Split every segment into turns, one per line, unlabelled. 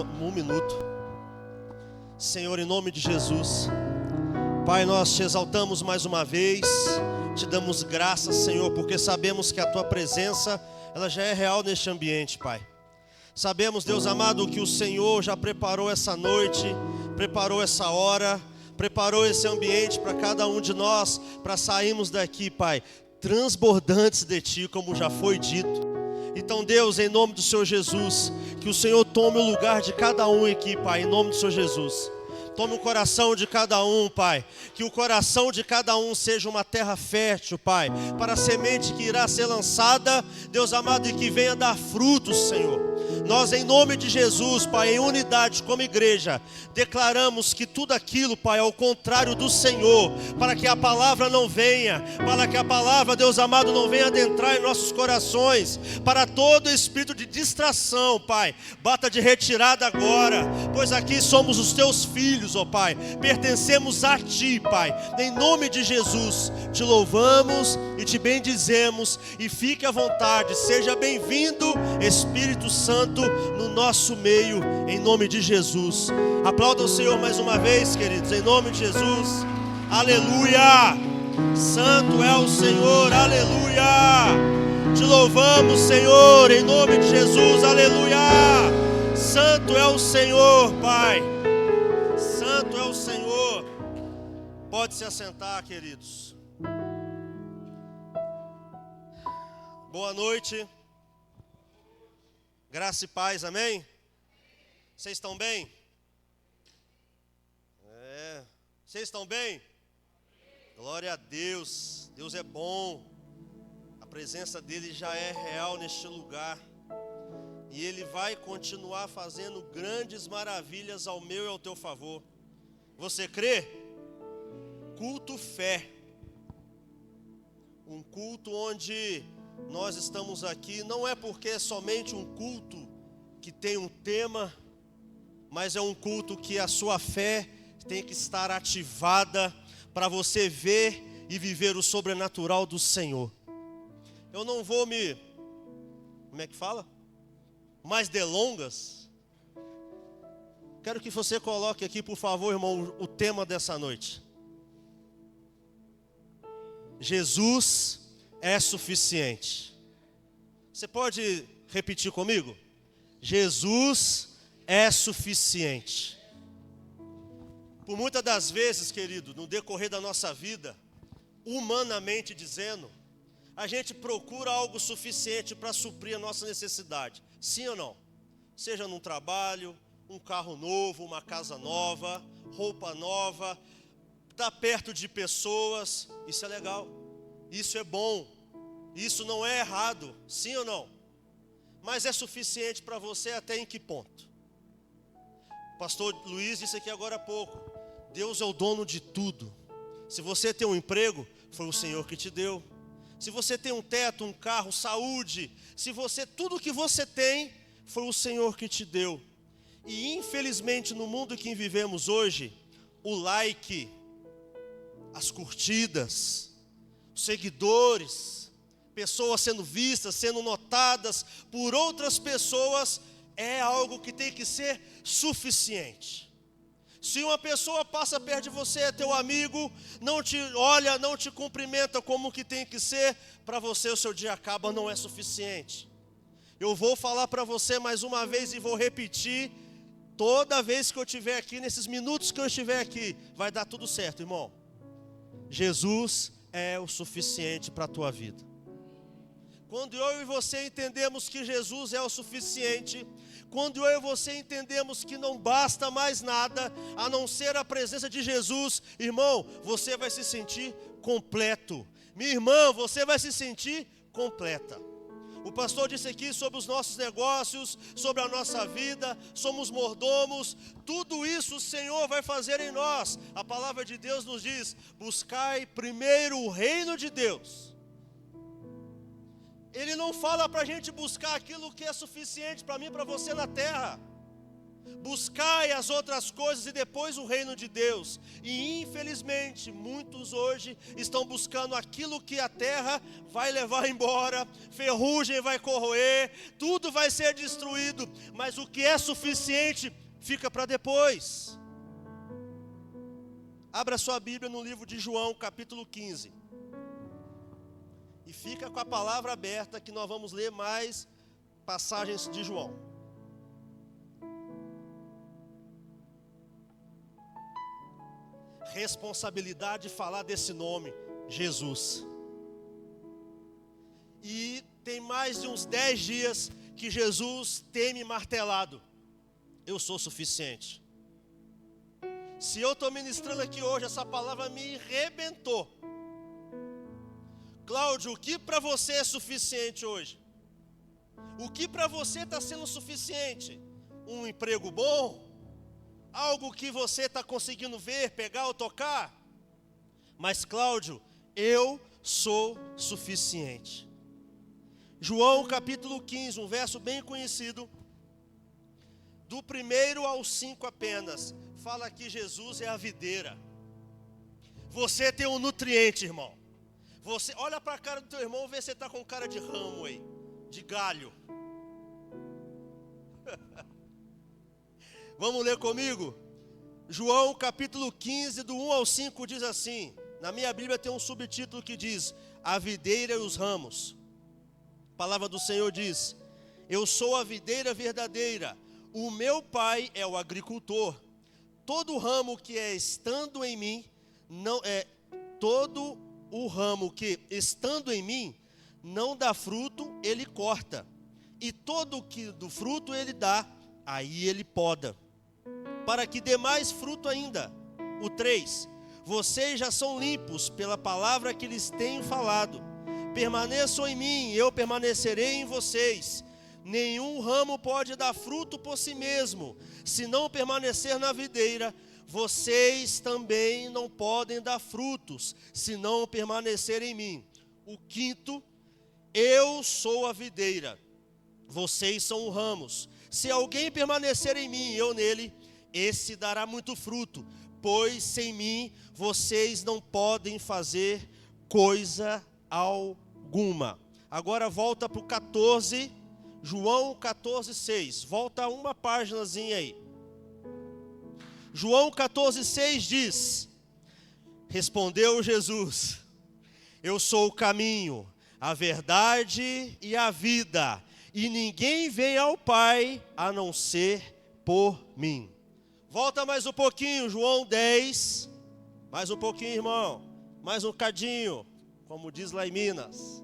um minuto. Senhor, em nome de Jesus, Pai, nós te exaltamos mais uma vez, te damos graças, Senhor, porque sabemos que a Tua presença, ela já é real neste ambiente, Pai. Sabemos, Deus amado, que o Senhor já preparou essa noite, preparou essa hora, preparou esse ambiente para cada um de nós, para sairmos daqui, Pai, transbordantes de Ti, como já foi dito. Então, Deus, em nome do Senhor Jesus, que o Senhor tome o lugar de cada um aqui, Pai, em nome do Senhor Jesus. Tome o coração de cada um, Pai. Que o coração de cada um seja uma terra fértil, Pai, para a semente que irá ser lançada, Deus amado, e que venha dar frutos, Senhor. Nós, em nome de Jesus, Pai, em unidade como igreja, declaramos que tudo aquilo, Pai, é o contrário do Senhor, para que a palavra não venha, para que a palavra, Deus amado, não venha adentrar em nossos corações, para todo espírito de distração, Pai, bata de retirada agora, pois aqui somos os Teus filhos, ó Pai, pertencemos a Ti, Pai, em nome de Jesus, te louvamos e te bendizemos, e fique à vontade, seja bem-vindo, Espírito Santo, no nosso meio, em nome de Jesus. Aplauda o Senhor mais uma vez, queridos, em nome de Jesus. Aleluia! Santo é o Senhor, aleluia! Te louvamos, Senhor, em nome de Jesus, aleluia! Santo é o Senhor, Pai. Santo é o Senhor. Pode se assentar, queridos. Boa noite. Graça e paz, amém? Vocês estão bem? Vocês estão bem? Glória a Deus. Deus é bom. A presença dele já é real neste lugar. E ele vai continuar fazendo grandes maravilhas ao meu e ao teu favor. Você crê? Culto fé. Um culto onde nós estamos aqui, não é porque é somente um culto que tem um tema, mas é um culto que a sua fé tem que estar ativada para você ver e viver o sobrenatural do Senhor. Eu não vou como é que fala? Mais delongas. Quero que você coloque aqui, por favor, irmão, o tema dessa noite. Jesus é suficiente. Você pode repetir comigo? Jesus é suficiente. Por muitas das vezes, querido, no decorrer da nossa vida, humanamente dizendo, a gente procura algo suficiente para suprir a nossa necessidade. Sim ou não? Seja num trabalho, um carro novo, uma casa nova, roupa nova, estar perto de pessoas, isso é legal. Isso é bom, isso não é errado, sim ou não? Mas é suficiente para você até em que ponto? O pastor Luiz disse aqui agora há pouco, Deus é o dono de tudo. Se você tem um emprego, foi o Senhor que te deu. Se você tem um teto, um carro, saúde, tudo que você tem, foi o Senhor que te deu. E infelizmente no mundo que vivemos hoje, o like, as curtidas, os seguidores, pessoas sendo vistas, sendo notadas por outras pessoas, é algo que tem que ser suficiente. Se uma pessoa passa perto de você, é teu amigo, não te olha, não te cumprimenta como que tem que ser, para você o seu dia acaba, não é suficiente. Eu vou falar para você mais uma vez e vou repetir, toda vez que eu estiver aqui, nesses minutos que eu estiver aqui, vai dar tudo certo, irmão. Jesus é o suficiente para a tua vida. Quando eu e você entendemos que Jesus é o suficiente, quando eu e você entendemos que não basta mais nada, a não ser a presença de Jesus, irmão, você vai se sentir completo. Minha irmã, você vai se sentir completa. O pastor disse aqui sobre os nossos negócios, sobre a nossa vida, somos mordomos, tudo isso o Senhor vai fazer em nós. A palavra de Deus nos diz, buscai primeiro o reino de Deus. Ele não fala para a gente buscar aquilo que é suficiente para mim e para você na terra. Buscai as outras coisas e depois o reino de Deus. E infelizmente muitos hoje estão buscando aquilo que a terra vai levar embora, ferrugem vai corroer, tudo vai ser destruído, mas o que é suficiente fica para depois. Abra sua Bíblia no livro de João, capítulo 15. E fica com a palavra aberta que nós vamos ler mais passagens de João. Responsabilidade de falar desse nome, Jesus. E tem mais de uns 10 dias que Jesus tem me martelado: eu sou suficiente. Se eu estou ministrando aqui hoje, essa palavra me arrebentou. Cláudio, o que para você é suficiente hoje? O que para você está sendo suficiente? Um emprego bom? Algo que você está conseguindo ver, pegar ou tocar? Mas Cláudio, eu sou suficiente. João capítulo 15, um verso bem conhecido, do 1 ao 5 apenas, fala que Jesus é a videira. Você tem um nutriente, irmão. Você olha para a cara do teu irmão e vê se você está com cara de ramo aí, de galho. Vamos ler comigo? João capítulo 15, do 1 ao 5 diz assim. Na minha Bíblia tem um subtítulo que diz: a videira e os ramos. A palavra do Senhor diz: eu sou a videira verdadeira, o meu pai é o agricultor. Todo ramo que estando em mim, todo o ramo que estando em mim não dá fruto, ele corta. E todo o que do fruto ele dá, aí ele poda, para que dê mais fruto ainda. O 3, vocês já são limpos pela palavra que lhes tenho falado. Permaneçam em mim, eu permanecerei em vocês. Nenhum ramo pode dar fruto por si mesmo, se não permanecer na videira. Vocês também não podem dar frutos, se não permanecer em mim. O 5, eu sou a videira, vocês são os ramos. Se alguém permanecer em mim e eu nele, esse dará muito fruto, pois sem mim vocês não podem fazer coisa alguma. Agora volta para o 14, João 14, 6. Volta uma páginazinha aí. João 14, 6 diz: respondeu Jesus: eu sou o caminho, a verdade e a vida, e ninguém vem ao Pai a não ser por mim. Volta mais um pouquinho, João 10. Mais um pouquinho, irmão. Mais um cadinho, como diz lá em Minas.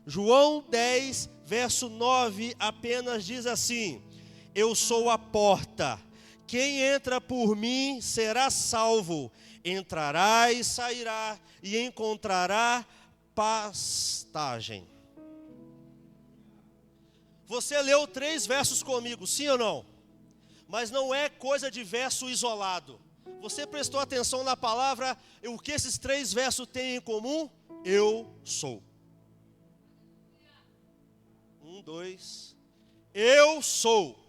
João 10, verso 9, apenas diz assim: eu sou a porta. Quem entra por mim será salvo. Entrará e sairá e encontrará pastagem. Você leu 3 versos comigo, sim ou não? Mas não é coisa de verso isolado. Você prestou atenção na palavra, o que esses 3 versos têm em comum? Eu sou. 1, 2. Eu sou.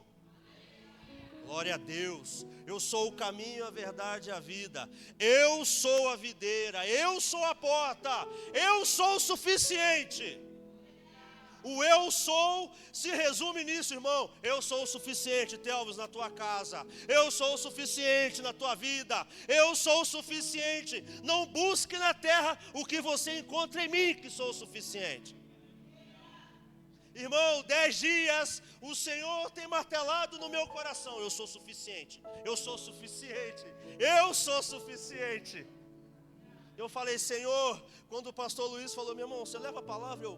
Glória a Deus. Eu sou o caminho, a verdade e a vida. Eu sou a videira. Eu sou a porta. Eu sou o suficiente. O eu sou se resume nisso, irmão. Eu sou o suficiente, Telvis, na tua casa. Eu sou o suficiente na tua vida. Eu sou o suficiente. Não busque na terra o que você encontra em mim, que sou o suficiente. Irmão, 10 dias o Senhor tem martelado no meu coração: eu sou suficiente. Eu sou suficiente. Eu sou suficiente. Eu falei: Senhor, quando o pastor Luiz falou: meu irmão, você leva a palavra?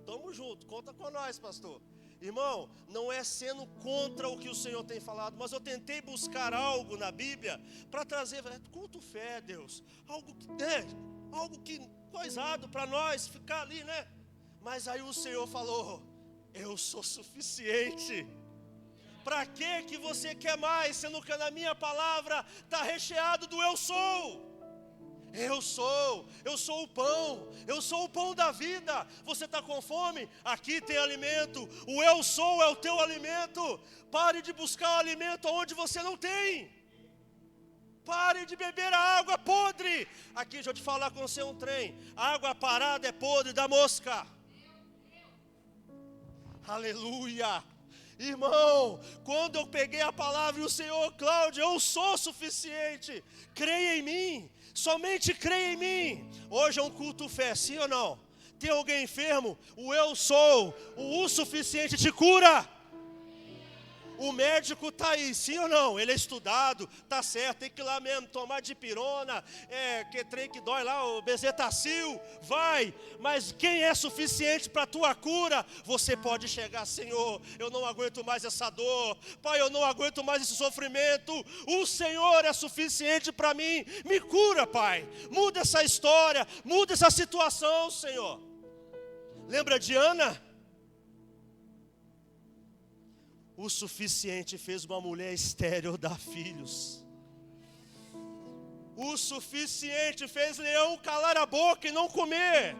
Tamo junto, conta com nós, pastor. Irmão, não é sendo contra o que o Senhor tem falado, mas eu tentei buscar algo na Bíblia para trazer, culto fé, Deus, algo que coisado para nós ficar ali, né? Mas aí o Senhor falou: eu sou suficiente. Para que você quer mais, sendo que na minha palavra está recheado do eu sou? Eu sou o pão, eu sou o pão da vida. Você está com fome? Aqui tem alimento. O eu sou é o teu alimento. Pare de buscar o alimento onde você não tem. Pare de beber a água podre. Aqui, deixa eu te falar com você um trem. A água parada é podre da mosca. Aleluia. Irmão, quando eu peguei a palavra e o Senhor, Cláudio, eu sou suficiente. Creia em mim. Somente creia em mim. Hoje é um culto fé, sim ou não? Tem alguém enfermo? O eu sou, o suficiente te cura. O médico está aí, sim ou não? Ele é estudado, está certo, tem que ir lá mesmo tomar dipirona, que trem que dói lá, o bezetacil, vai. Mas quem é suficiente para a tua cura? Você pode chegar, Senhor, eu não aguento mais essa dor, Pai, eu não aguento mais esse sofrimento, o Senhor é suficiente para mim, me cura, Pai. Muda essa história, muda essa situação, Senhor. Lembra de Ana? O suficiente fez uma mulher estéril dar filhos. O suficiente fez leão calar a boca e não comer.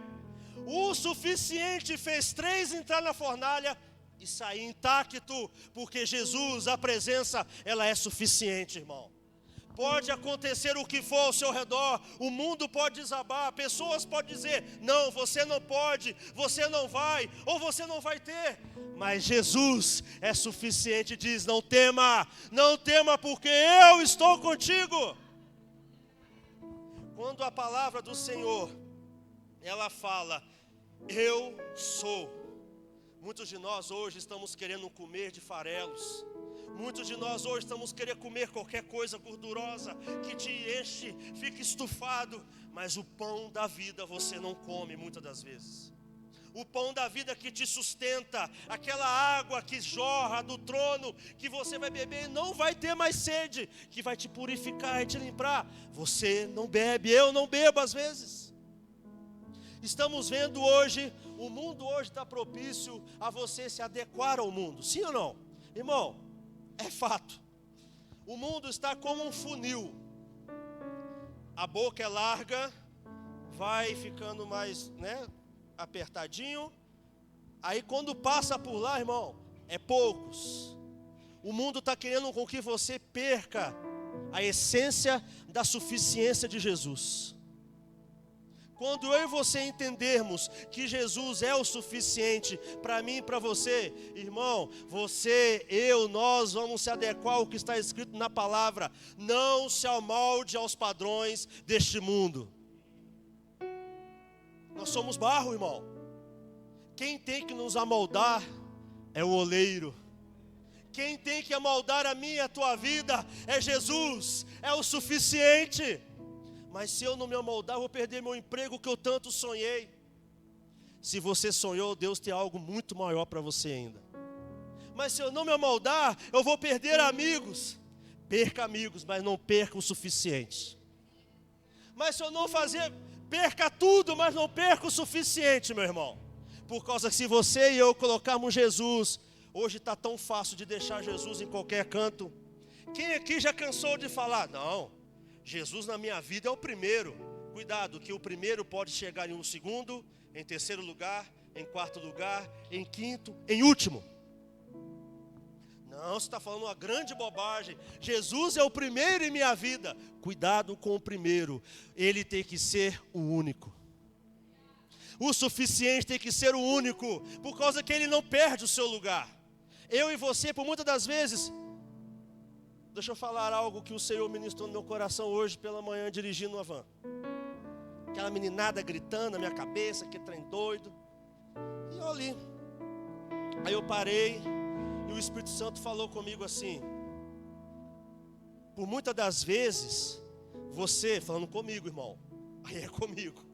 O suficiente fez 3 entrar na fornalha e sair intacto, porque Jesus, a presença, ela é suficiente, irmão. Pode acontecer o que for ao seu redor, o mundo pode desabar, pessoas podem dizer, não, você não pode, você não vai, ou você não vai ter. Mas Jesus é suficiente, diz, não tema, porque eu estou contigo. Quando a palavra do Senhor, ela fala, eu sou. Muitos de nós hoje estamos querendo comer de farelos. Muitos de nós hoje estamos querendo comer qualquer coisa gordurosa que te enche, fica estufado. Mas o pão da vida você não come muitas das vezes. O pão da vida que te sustenta, aquela água que jorra do trono, que você vai beber e não vai ter mais sede, que vai te purificar e te limpar. Você não bebe, eu não bebo às vezes. Estamos vendo hoje, o mundo hoje está propício a você se adequar ao mundo, sim ou não? Irmão, é fato. O mundo está como um funil. A boca é larga, vai ficando mais, apertadinho. Aí quando passa por lá, irmão, é poucos. O mundo está querendo com que você perca a essência da suficiência de Jesus. Quando eu e você entendermos que Jesus é o suficiente para mim e para você, irmão, você, eu, nós vamos se adequar ao que está escrito na palavra. Não se amolde aos padrões deste mundo. Nós somos barro, irmão. Quem tem que nos amoldar é o oleiro. Quem tem que amoldar a minha e a tua vida é Jesus, é o suficiente. Mas se eu não me amoldar, eu vou perder meu emprego que eu tanto sonhei. Se você sonhou, Deus tem algo muito maior para você ainda. Mas se eu não me amoldar, eu vou perder amigos. Perca amigos, mas não perca o suficiente. Mas se eu não fazer, perca tudo, mas não perca o suficiente, meu irmão. Por causa que se você e eu colocarmos Jesus, hoje está tão fácil de deixar Jesus em qualquer canto. Quem aqui já cansou de falar? Não, Jesus na minha vida é o primeiro. Cuidado, que o primeiro pode chegar em um segundo, em terceiro lugar, em quarto lugar, em quinto, em último. Não, você está falando uma grande bobagem. Jesus é o primeiro em minha vida. Cuidado com o primeiro. Ele tem que ser o único. O suficiente tem que ser o único, por causa que ele não perde o seu lugar. Eu e você, por muitas das vezes, deixa eu falar algo que o Senhor ministrou no meu coração hoje pela manhã, dirigindo uma van. Aquela meninada gritando na minha cabeça, que trem doido. E eu ali. Aí eu parei, e o Espírito Santo falou comigo assim: por muitas das vezes, você, falando comigo, irmão, aí é comigo.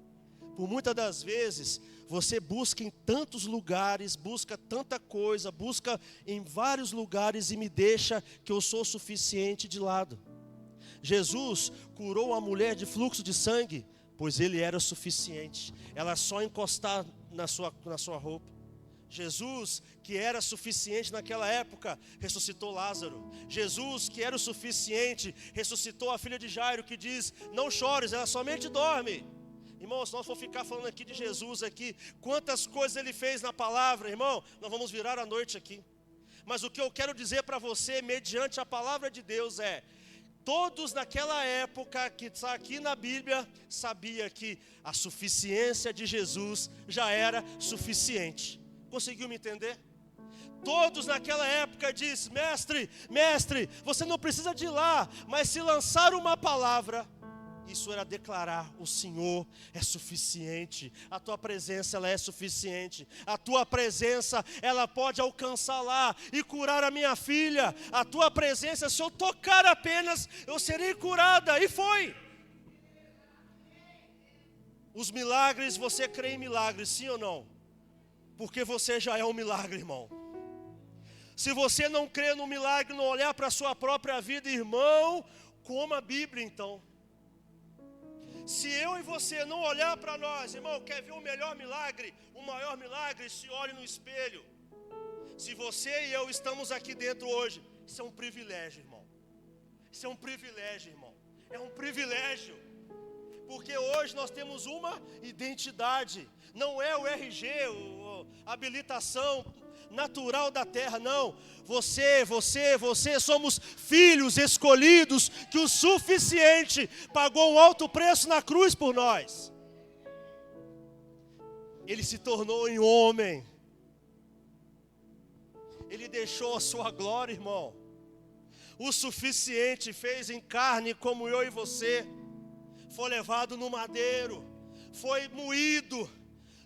Por muitas das vezes, você busca em tantos lugares, busca tanta coisa, busca em vários lugares e me deixa que eu sou suficiente de lado. Jesus curou a mulher de fluxo de sangue, pois ele era suficiente. Ela só encostar na sua roupa. Jesus, que era suficiente naquela época, ressuscitou Lázaro. Jesus, que era o suficiente, ressuscitou a filha de Jairo, que diz: não chores, ela somente dorme. Irmão, se nós for ficar falando aqui de Jesus aqui, quantas coisas ele fez na palavra, irmão, nós vamos virar a noite aqui. Mas o que eu quero dizer para você, mediante a palavra de Deus, é: todos naquela época que está aqui na Bíblia, sabia que a suficiência de Jesus já era suficiente. Conseguiu me entender? Todos naquela época diz: mestre, você não precisa de ir lá, mas se lançar uma palavra, isso era declarar: o Senhor é suficiente, a tua presença ela é suficiente, a tua presença ela pode alcançar lá e curar a minha filha, a tua presença, se eu tocar apenas, eu serei curada, e foi. Os milagres, você crê em milagres, sim ou não? Porque você já é um milagre, irmão. Se você não crê no milagre, não olhar para a sua própria vida, irmão, coma a Bíblia então. Se eu e você não olhar para nós, irmão, quer ver o melhor milagre, o maior milagre, se olhe no espelho. Se você e eu estamos aqui dentro hoje, isso é um privilégio, irmão. Isso é um privilégio, irmão. É um privilégio. Porque hoje nós temos uma identidade. Não é o RG, a habilitação natural da terra, não. Você, somos filhos escolhidos, que o suficiente pagou um alto preço na cruz por nós. Ele se tornou em homem. Ele deixou a sua glória, irmão. O suficiente fez em carne como eu e você. Foi levado no madeiro, foi moído,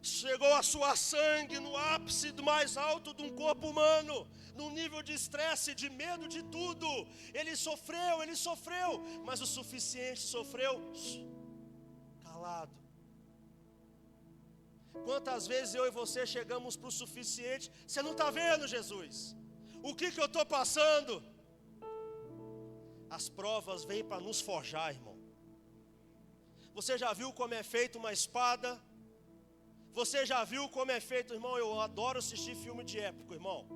chegou a suar sangue no ápice do mais alto de um corpo humano, num nível de estresse, de medo, de tudo. Ele sofreu, mas o suficiente sofreu calado. Quantas vezes eu e você chegamos para o suficiente: você não está vendo, Jesus? O que eu estou passando? As provas vêm para nos forjar, irmão. Você já viu como é feita uma espada? Você já viu como é feito, irmão? Eu adoro assistir filme de época, irmão.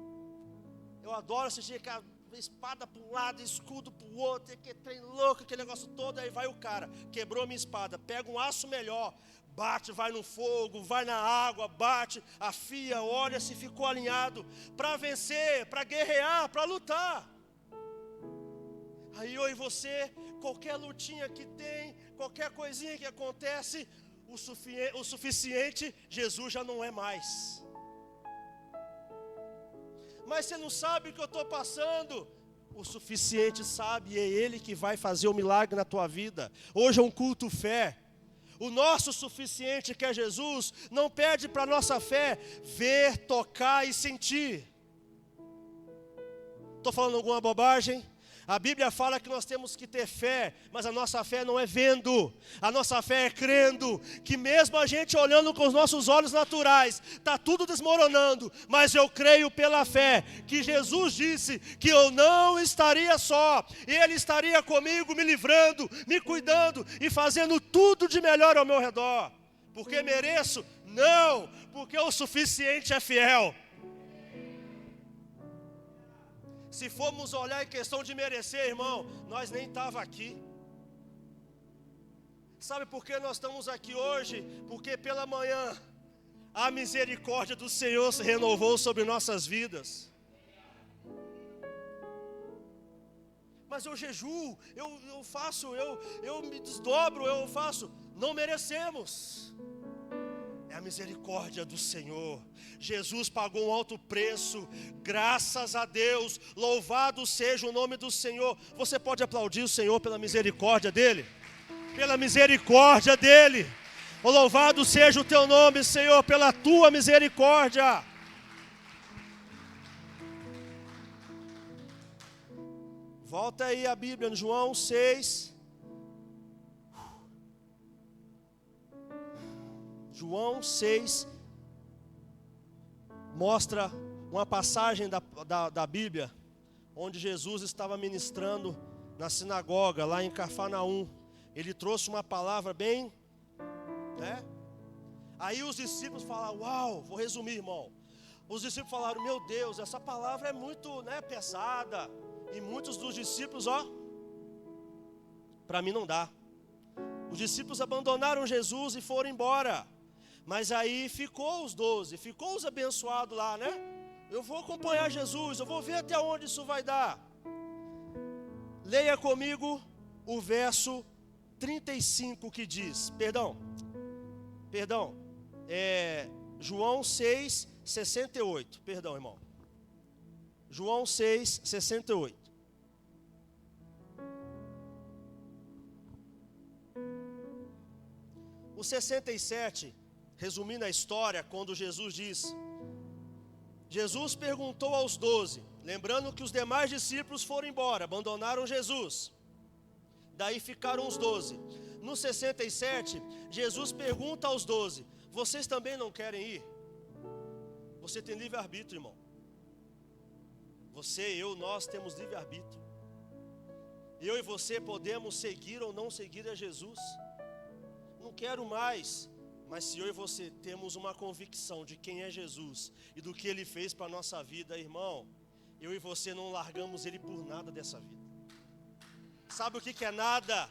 Eu adoro assistir aquela espada para um lado, escudo para o outro, aquele trem louco, aquele negócio todo. Aí vai o cara, quebrou minha espada, pega um aço melhor, bate, vai no fogo, vai na água, bate, afia, olha se ficou alinhado, para vencer, para guerrear, para lutar. Aí eu e você, qualquer lutinha que tem, qualquer coisinha que acontece, o suficiente, Jesus já não é mais. Mas você não sabe o que eu estou passando. O suficiente sabe, e é Ele que vai fazer o milagre na tua vida. Hoje é um culto fé. O nosso suficiente, que é Jesus, não pede para a nossa fé ver, tocar e sentir. Estou falando alguma bobagem? A Bíblia fala que nós temos que ter fé, mas a nossa fé não é vendo, a nossa fé é crendo, que mesmo a gente olhando com os nossos olhos naturais, está tudo desmoronando, mas eu creio pela fé, que Jesus disse que eu não estaria só, e Ele estaria comigo, me livrando, me cuidando e fazendo tudo de melhor ao meu redor. Porque mereço? Não, porque o suficiente é fiel. Se formos olhar em questão de merecer, irmão, nós nem estávamos aqui. Sabe por que nós estamos aqui hoje? Porque pela manhã a misericórdia do Senhor se renovou sobre nossas vidas. Mas eu jejuo, eu faço, eu me desdobro, eu faço. Não merecemos. É a misericórdia do Senhor. Jesus pagou um alto preço, graças a Deus, louvado seja o nome do Senhor. Você pode aplaudir o Senhor pela misericórdia dEle? Pela misericórdia dEle. Oh, louvado seja o teu nome, Senhor, pela tua misericórdia. Volta aí a Bíblia no João 6. João 6 mostra uma passagem da Bíblia, onde Jesus estava ministrando na sinagoga, lá em Cafarnaum. Ele trouxe uma palavra bem, né? Aí os discípulos falaram: uau, vou resumir, irmão. Os discípulos falaram: meu Deus, essa palavra é muito, pesada. E muitos dos discípulos, para mim não dá. Os discípulos abandonaram Jesus e foram embora. Mas aí ficou os 12, ficou os abençoados lá, né? Eu vou acompanhar Jesus, eu vou ver até onde isso vai dar. Leia comigo o verso 35 que diz, João 6, 68, perdão, irmão. João 6, 68. O 67, resumindo a história, quando Jesus perguntou aos 12, lembrando que os demais discípulos foram embora, abandonaram Jesus, daí ficaram os 12. No 67, Jesus pergunta aos 12, vocês também não querem ir? Você tem livre-arbítrio, irmão. Você, eu, nós temos livre-arbítrio. Eu e você podemos seguir ou não seguir a Jesus. Não quero mais, mas se eu e você temos uma convicção de quem é Jesus e do que Ele fez para a nossa vida, irmão, eu e você não largamos Ele por nada dessa vida. Sabe o que é nada?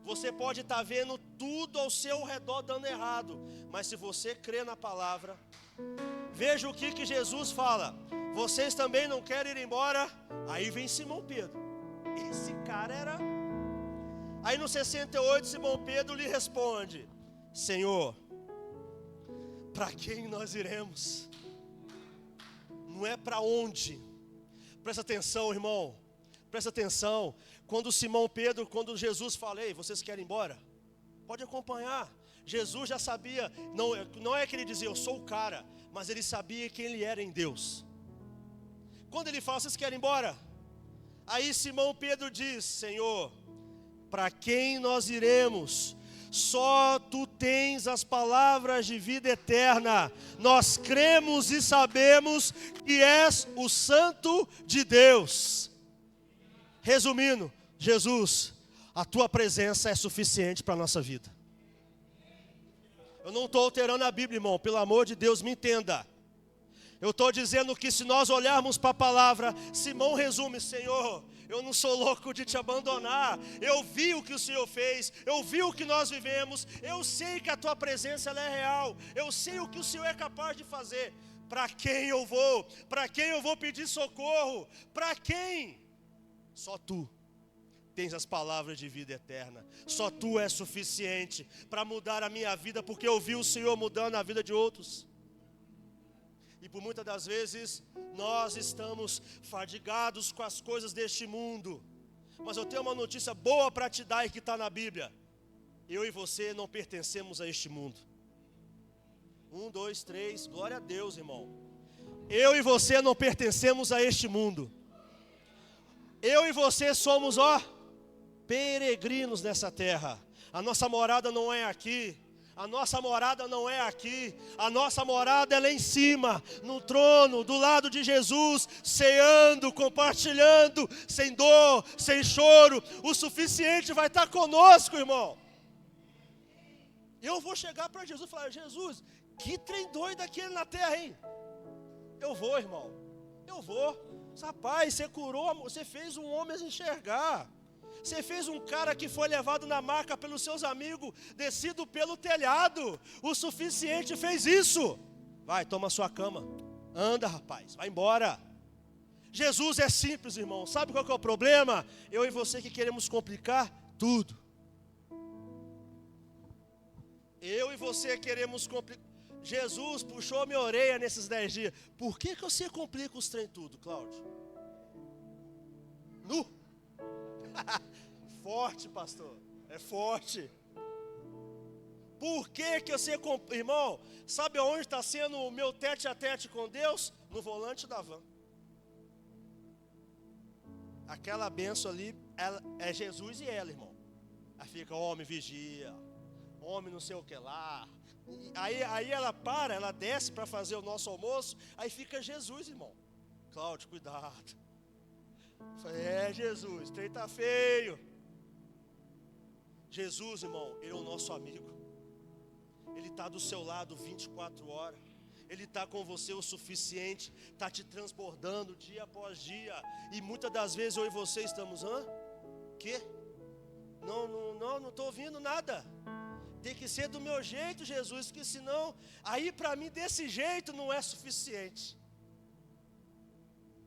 Você pode estar vendo tudo ao seu redor dando errado, mas se você crê na palavra, veja o que Jesus fala. Vocês também não querem ir embora? Aí vem Simão Pedro. Esse cara era... Aí no 68, Simão Pedro lhe responde: Senhor, para quem nós iremos? Não é para onde. Presta atenção, irmão. Presta atenção. Quando quando Jesus fala: ei, vocês querem ir embora? Pode acompanhar. Jesus já sabia, não é que ele dizia, eu sou o cara, mas ele sabia quem ele era em Deus. Quando ele fala, vocês querem ir embora? Aí Simão Pedro diz: Senhor, para quem nós iremos? Só tu tens as palavras de vida eterna. Nós cremos e sabemos que és o Santo de Deus. Resumindo, Jesus, a tua presença é suficiente para a nossa vida. Eu não estou alterando a Bíblia, irmão, pelo amor de Deus, me entenda. Eu estou dizendo que se nós olharmos para a palavra, Simão resume: Senhor, eu não sou louco de te abandonar. Eu vi o que o Senhor fez, eu vi o que nós vivemos, eu sei que a tua presença ela é real, eu sei o que o Senhor é capaz de fazer. Para quem eu vou? Para quem eu vou pedir socorro? Para quem? Só tu tens as palavras de vida eterna. Só tu és suficiente para mudar a minha vida, porque eu vi o Senhor mudando a vida de outros. E por muitas das vezes nós estamos fadigados com as coisas deste mundo. Mas eu tenho uma notícia boa para te dar e que está na Bíblia. Eu e você não pertencemos a este mundo. 1, 2, 3, glória a Deus, irmão. Eu e você não pertencemos a este mundo. Eu e você somos, peregrinos nessa terra. A nossa morada não é aqui. A nossa morada não é aqui. A nossa morada é lá em cima, no trono, do lado de Jesus, ceando, compartilhando, sem dor, sem choro. O suficiente vai estar conosco, irmão. Eu vou chegar para Jesus e falar: Jesus, que trem doido aquele na terra, hein? Eu vou, irmão. Eu vou. Rapaz, você curou, você fez um homem enxergar. Você fez um cara que foi levado na maca pelos seus amigos, descido pelo telhado. O suficiente fez isso. Vai, toma sua cama. Anda, rapaz, vai embora. Jesus é simples, irmão. Sabe qual que é o problema? Eu e você que queremos complicar tudo. Eu e você queremos complicar. Jesus puxou minha orelha nesses 10 dias. Por que você complica os trem tudo, Cláudio? Forte, pastor. É forte. Por que você complica? Irmão, sabe onde está sendo o meu tete a tete com Deus? No volante da van. Aquela benção ali é Jesus e ela, irmão. Aí fica: homem vigia, homem não sei o que lá. Aí ela desce para fazer o nosso almoço. Aí fica Jesus, irmão. Cláudio, cuidado. Eu falei: Jesus, o trem está feio. Jesus, irmão, Ele é o nosso amigo. Ele está do seu lado 24 horas. Ele está com você o suficiente, está te transbordando dia após dia. E muitas das vezes eu e você estamos, quê? Não estou ouvindo nada. Tem que ser do meu jeito, Jesus, que senão, aí para mim desse jeito não é suficiente.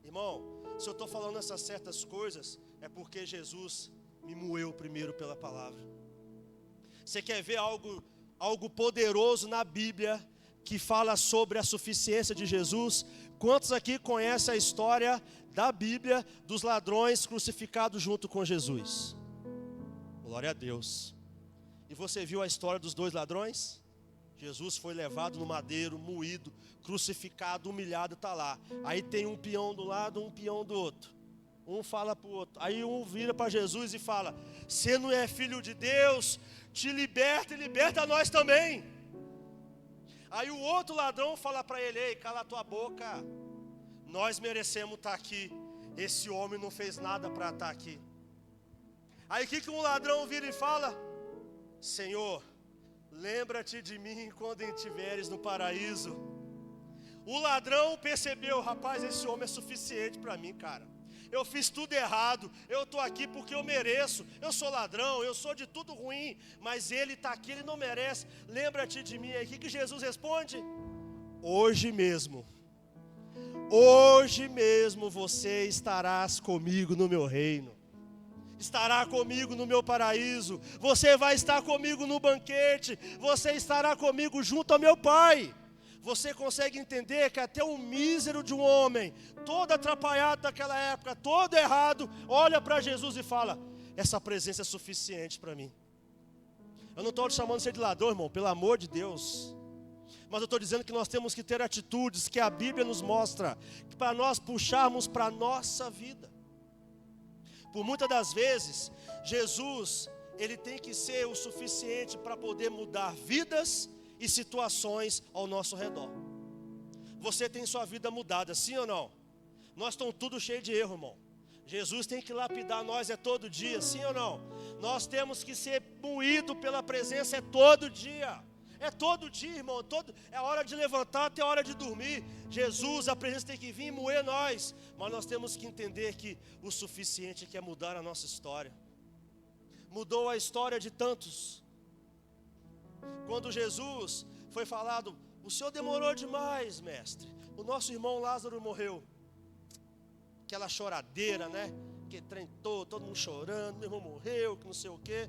Irmão, se eu estou falando essas certas coisas, é porque Jesus me moeu primeiro pela palavra. Você quer ver algo poderoso na Bíblia, que fala sobre a suficiência de Jesus? Quantos aqui conhecem a história da Bíblia dos ladrões crucificados junto com Jesus? Glória a Deus. E você viu a história dos dois ladrões? Jesus foi levado no madeiro, moído, crucificado, humilhado, está lá. Aí tem um peão do lado, um peão do outro. Um fala para o outro. Aí um vira para Jesus e fala: você não é filho de Deus? Te liberta e liberta nós também. Aí o outro ladrão fala para ele: ei, cala a tua boca. Nós merecemos estar aqui. Esse homem não fez nada para estar aqui. Aí o que um ladrão vira e fala? Senhor, lembra-te de mim quando estiveres no paraíso. O ladrão percebeu: rapaz, esse homem é suficiente para mim, cara. Eu fiz tudo errado, eu estou aqui porque eu mereço. Eu sou ladrão, eu sou de tudo ruim, mas ele está aqui, ele não merece. Lembra-te de mim. Aí o que Jesus responde? Hoje mesmo você estarás comigo no meu reino. Estará comigo no meu paraíso. Você vai estar comigo no banquete. Você estará comigo junto ao meu Pai. Você consegue entender que até um mísero de um homem, todo atrapalhado daquela época, todo errado, olha para Jesus e fala: essa presença é suficiente para mim. Eu não estou te chamando de ser de ladrão, irmão, pelo amor de Deus. Mas eu estou dizendo que nós temos que ter atitudes que a Bíblia nos mostra, para nós puxarmos para a nossa vida. Por muitas das vezes, Jesus, ele tem que ser o suficiente para poder mudar vidas e situações ao nosso redor. Você tem sua vida mudada, sim ou não? Nós estamos tudo cheio de erro, irmão. Jesus tem que lapidar nós todo dia, sim ou não? Nós temos que ser moído pela presença todo dia. É todo dia, irmão. É hora de levantar até a hora de dormir. Jesus, a presença tem que vir e moer nós. Mas nós temos que entender que o suficiente é mudar a nossa história. Mudou a história de tantos. Quando Jesus foi falado: o Senhor demorou demais, mestre. O nosso irmão Lázaro morreu. Aquela choradeira, né? Que trentou, todo mundo chorando, meu irmão morreu, que não sei o quê.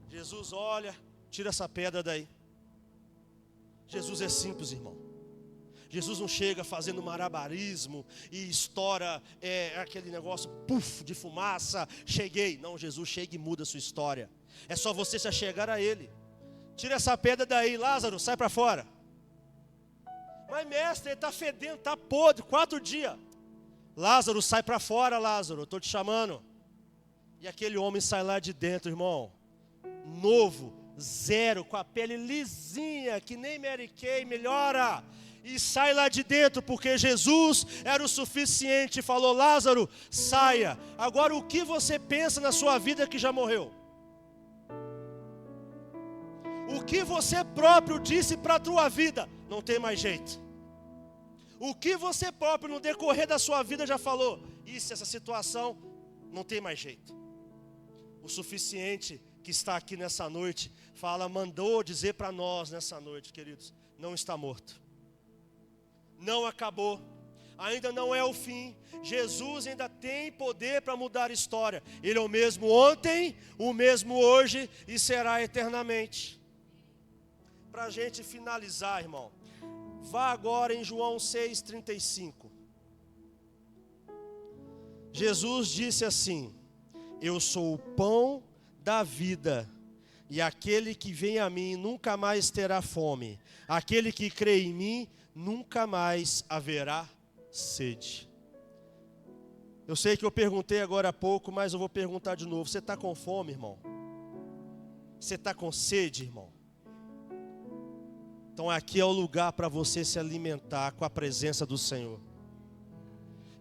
Jesus olha, tira essa pedra daí. Jesus é simples, irmão. Jesus não chega fazendo malabarismo e estoura aquele negócio, puf, de fumaça, cheguei. Não, Jesus chega e muda a sua história. É só você se achegar a Ele. Tira essa pedra daí, Lázaro, sai para fora. Mas mestre, ele está fedendo, está podre, 4 dias. Lázaro, sai para fora, Lázaro, eu estou te chamando. E aquele homem sai lá de dentro, irmão, novo, zero, com a pele lisinha, que nem Mary Kay, melhora. E sai lá de dentro, porque Jesus era o suficiente. Falou: Lázaro, saia. Agora o que você pensa na sua vida que já morreu? O que você próprio disse para a tua vida? Não tem mais jeito. O que você próprio no decorrer da sua vida já falou? Isso, essa situação, não tem mais jeito. O suficiente que está aqui nessa noite, mandou dizer para nós nessa noite, queridos: não está morto. Não acabou. Ainda não é o fim. Jesus ainda tem poder para mudar a história. Ele é o mesmo ontem, o mesmo hoje e será eternamente. Para a gente finalizar, irmão, vá agora em João 6,35. Jesus disse assim: eu sou o pão da vida, e aquele que vem a mim nunca mais terá fome. Aquele que crê em mim nunca mais haverá sede. Eu sei que eu perguntei agora há pouco, mas eu vou perguntar de novo. Você está com fome, irmão? Você está com sede, irmão? Então aqui é o lugar para você se alimentar com a presença do Senhor.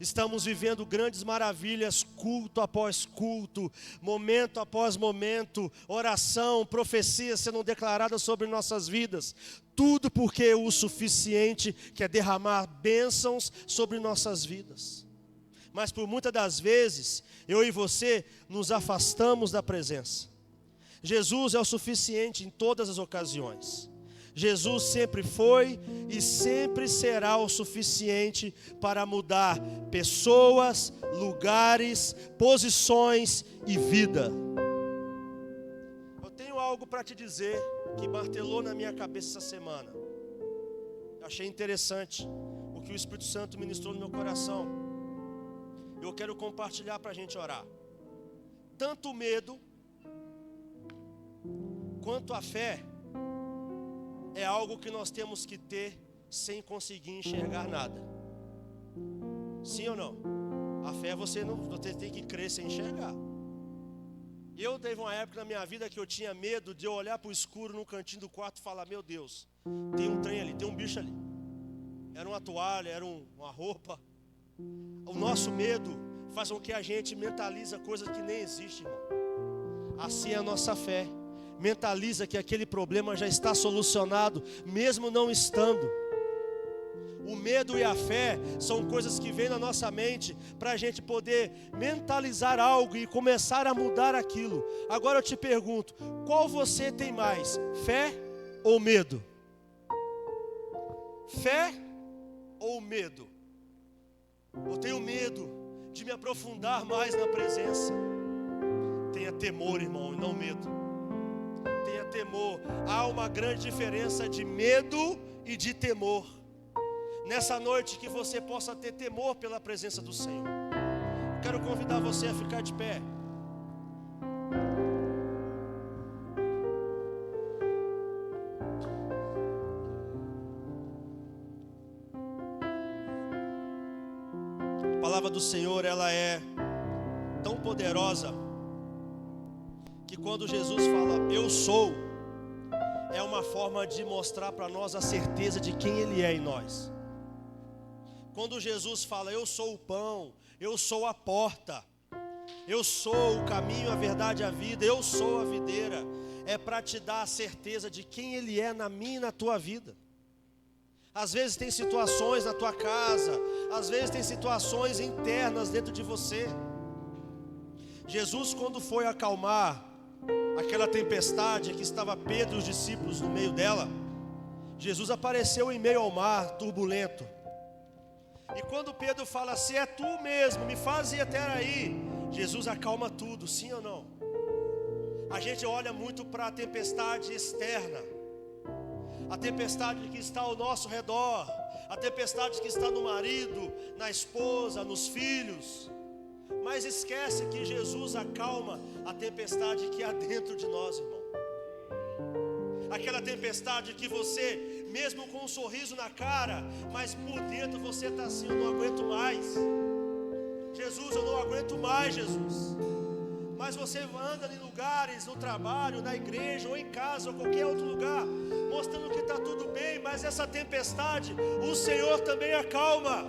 Estamos vivendo grandes maravilhas, culto após culto, momento após momento, oração, profecia sendo declarada sobre nossas vidas. Tudo porque o suficiente quer derramar bênçãos sobre nossas vidas. Mas por muitas das vezes, eu e você nos afastamos da presença. Jesus é o suficiente em todas as ocasiões. Jesus sempre foi e sempre será o suficiente para mudar pessoas, lugares, posições e vida. Eu tenho algo para te dizer que martelou na minha cabeça essa semana. Eu achei interessante o que o Espírito Santo ministrou no meu coração. Eu quero compartilhar para a gente orar. Tanto o medo quanto a fé é algo que nós temos que ter sem conseguir enxergar nada. Sim ou não? A fé você tem que crer sem enxergar. Eu teve uma época na minha vida que eu tinha medo de eu olhar para o escuro no cantinho do quarto e falar: meu Deus, tem um trem ali, tem um bicho ali. Era uma toalha, era uma roupa. O nosso medo faz com que a gente mentaliza coisas que nem existem, irmão. Assim é a nossa fé. Mentaliza que aquele problema já está solucionado, mesmo não estando. O medo e a fé são coisas que vêm na nossa mente para a gente poder mentalizar algo e começar a mudar aquilo. Agora eu te pergunto, qual você tem mais, fé ou medo? Fé ou medo? Eu tenho medo de me aprofundar mais na presença. Tenha temor, irmão, e não medo. Tenha temor. Há uma grande diferença de medo e de temor. Nessa noite que você possa ter temor pela presença do Senhor. Quero convidar você a ficar de pé. A palavra do Senhor, ela é tão poderosa que quando Jesus fala eu sou, é uma forma de mostrar para nós a certeza de quem Ele é em nós. Quando Jesus fala eu sou o pão, eu sou a porta, eu sou o caminho, a verdade e a vida, eu sou a videira, é para te dar a certeza de quem Ele é na minha e na tua vida. Às vezes tem situações na tua casa, às vezes tem situações internas dentro de você. Jesus, quando foi acalmar aquela tempestade que estava Pedro e os discípulos no meio dela, Jesus apareceu em meio ao mar turbulento. E quando Pedro fala, se é tu mesmo, me faz ir até aí, Jesus acalma tudo, sim ou não? A gente olha muito para a tempestade externa, a tempestade que está ao nosso redor, a tempestade que está no marido, na esposa, nos filhos, mas esquece que Jesus acalma a tempestade que há dentro de nós, irmão. Aquela tempestade que você, mesmo com um sorriso na cara, mas por dentro você está assim, eu não aguento mais. Jesus, eu não aguento mais, Jesus. Mas você anda em lugares, no trabalho, na igreja, ou em casa, ou qualquer outro lugar, mostrando que está tudo bem, mas essa tempestade, o Senhor também acalma.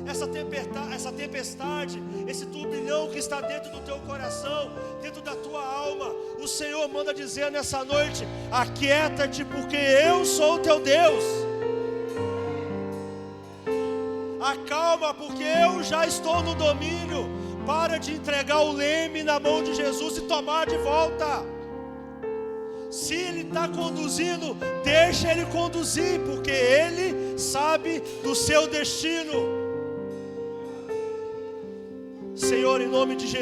Essa tempestade, esse turbilhão que está dentro do teu coração, dentro da tua alma, o Senhor manda dizer nessa noite, aquieta-te porque eu sou o teu Deus. Acalma porque eu já estou no domínio. Para de entregar o leme na mão de Jesus e tomar de volta. Se Ele está conduzindo, deixa Ele conduzir, porque Ele sabe do seu destino. Senhor, em nome de Jesus.